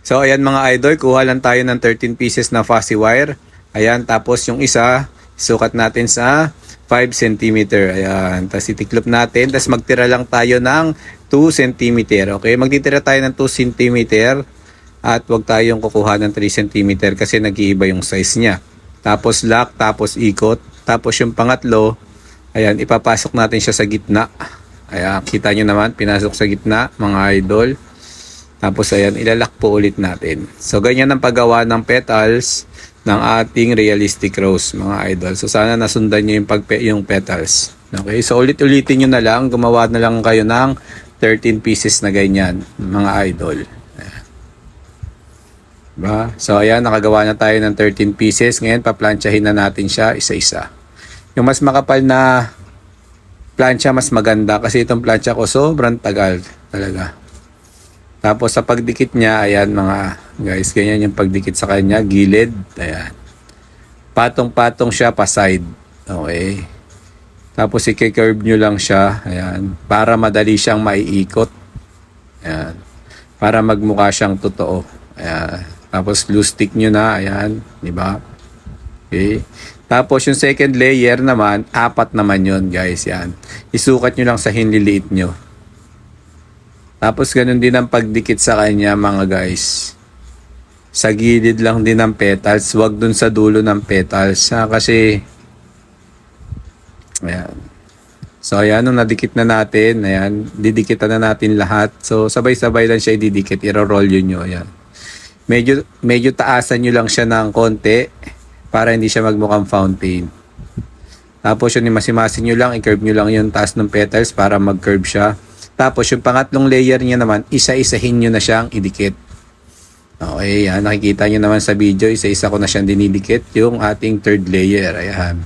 So ayan mga idol, kuha lang tayo ng 13 pieces na fussy wire. Ayan, tapos yung isa, sukat natin sa 5 cm. Ayan, tapos itiklop natin. Tapos magtira lang tayo ng 2 cm. Okay, magtitira tayo ng 2 cm. At wag tayong kukuha ng 3 cm kasi nag-iiba yung size niya. Tapos lock, tapos ikot. Tapos yung pangatlo, ayan, ipapasok natin siya sa gitna. Ayan, kita nyo naman, pinasok sa gitna mga idol. Tapos ayan, ilalak po ulit natin. So ganyan ang paggawa ng petals ng ating realistic rose mga idol. So sana nasundan nyo yung petals. Okay, so ulit-ulitin nyo na lang. Gumawa na lang kayo ng 13 pieces na ganyan mga idol. Diba? So ayan, nakagawa na tayo ng 13 pieces. Ngayon, paplansyahin na natin siya isa-isa. Yung mas makapal na plancha, mas maganda. Kasi itong plancha ko sobrang tagal talaga. Tapos sa pagdikit niya, ayan mga guys, ganyan yung pagdikit sa kanya, gilid, ayan. Patong-patong siya pa side. Okay. Tapos i-curve nyo lang siya, ayan, para madali siyang maiikot. Ayan. Para magmukha siyang totoo. Ayan. Tapos glue stick nyo na, ayan, di ba? Okay. Tapos yung second layer naman, 4 naman yun guys, yan. Isukat nyo lang sa hinliliit nyo. Tapos ganun din ang pagdikit sa kanya mga guys. Sa gilid lang din ng petals. Huwag dun sa dulo ng petals. Kasi ayan. So ayan, nung nadikit na natin, ayan, didikitan na natin lahat. So sabay-sabay lang siya ididikit. I-roll yun nyo. Ayan. Medyo taasan nyo lang siya ng konti para hindi siya magmukhang fountain. Tapos yun, masimasin nyo lang, i-curve nyo lang yung taas ng petals para mag-curve siya. Tapos yung pangatlong layer niya naman, isa-isahin nyo na siyang idikit. Okay, yan. Nakikita nyo naman sa video, isa-isa ko na siyang dinidikit yung ating third layer. Ayan.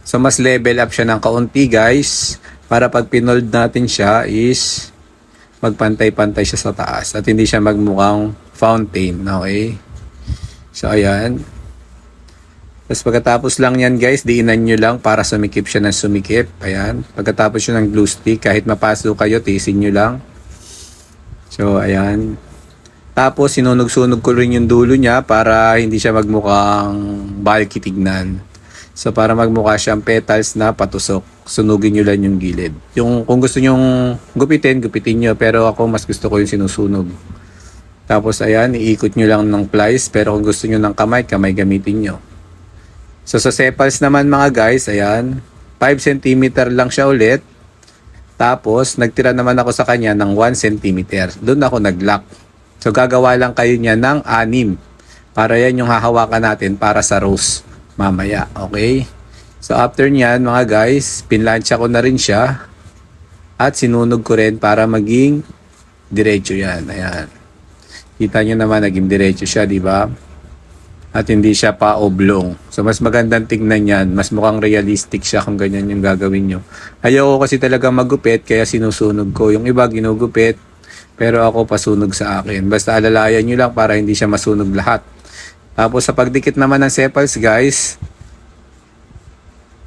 So mas level up siya ng kaunti guys. Para pag pinold natin siya is magpantay-pantay siya sa taas. At hindi siya magmukhang fountain. Okay. So ayan. Tapos pagkatapos lang yan guys, diinan nyo lang para sumikip siya ng sumikip. Ayan. Pagkatapos yun ng glue stick, kahit mapasok kayo, tiisin nyo lang. So, ayan. Tapos, sinunog-sunog ko rin yung dulo niya para hindi siya magmukhang bulky tignan. So, para magmukha siyang petals na patusok, sunugin nyo lang yung gilid. Yung, kung gusto nyong gupitin nyo. Pero ako, mas gusto ko yung sinusunog. Tapos, ayan, iikot nyo lang ng plies. Pero kung gusto nyo ng kamay, kamay gamitin nyo. So sa sepals naman mga guys, ayan, 5 cm lang siya ulit. Tapos nagtira naman ako sa kanya ng 1 cm. Doon ako nag-lock. So gagawa lang kayo niya ng 6. Para yan yung hahawakan natin para sa rose mamaya. Okay? So after nyan mga guys, pinlansya ko na rin siya. At sinunog ko rin para maging diretso yan. Ayan. Kita nyo naman naging diretso siya, di ba? At hindi siya pa oblong. So mas magandang tingnan yan. Mas mukhang realistic siya kung ganyan yung gagawin nyo. Ayaw ko kasi talaga magupit kaya sinusunog ko. Yung iba ginugupit pero ako pasunog sa akin. Basta alalayan nyo lang para hindi siya masunog lahat. Tapos sa pagdikit naman ng sepals guys,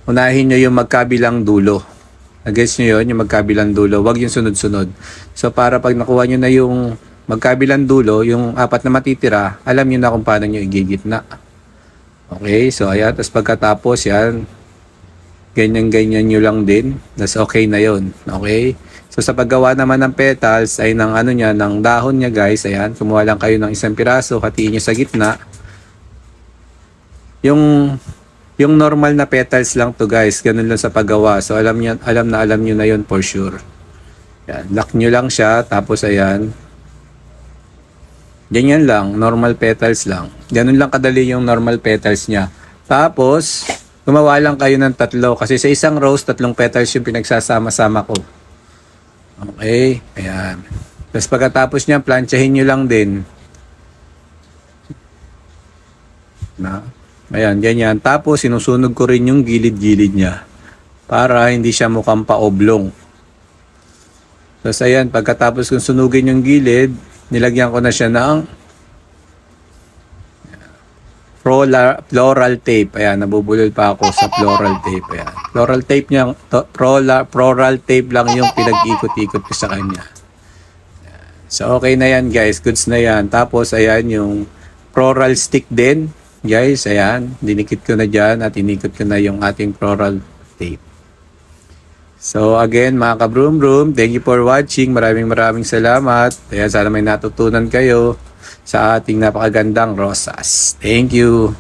unahin nyo yung magkabilang dulo. Nag-gets nyo yun? Yung magkabilang dulo. Huwag yung sunod-sunod. So para pag nakuha nyo na yung magkabilang dulo, yung 4 na matitira, alam niyo na kung paano niyo igigitna. Okay, so ayan, tapos pagkatapos yan, ganyan-ganyan nyo lang din, that's okay na yon. Okay, so sa paggawa naman ng petals, ay ng ano niya, ng dahon niya guys, ayan, kumuha lang kayo ng isang piraso, hatiin nyo sa gitna. Yung normal na petals lang to guys, ganun lang sa paggawa, so alam nyo na yon for sure. Yan, lock nyo lang siya, tapos ayan, ganyan lang, normal petals lang. Ganun lang kadali yung normal petals niya. Tapos, gumawa lang kayo ng 3. Kasi sa isang rose, 3 petals yung pinagsasama-sama ko. Okay, ayan. Tapos pagkatapos niya, plansyahin nyo lang din. Ayan, ganyan. Tapos, sinusunog ko rin yung gilid-gilid niya. Para hindi siya mukhang pa-oblong. Tapos, ayan, pagkatapos kong sunugin yung gilid, nilagyan ko na siya ng floral tape. Ayan, nabubulol pa ako sa floral tape. Ayan. Floral tape niya, floral tape lang yung pinag-ikot-ikot ko sa kanya. Ayan. So okay na yan guys, goods na yan. Tapos ayan yung floral stick din. Guys, ayan, dinikit ko na dyan at inikot ko na yung ating floral tape. So again mga ka-broom broom, thank you for watching. Maraming salamat. Ayan, sana may natutunan kayo sa ating napakagandang rosas. Thank you.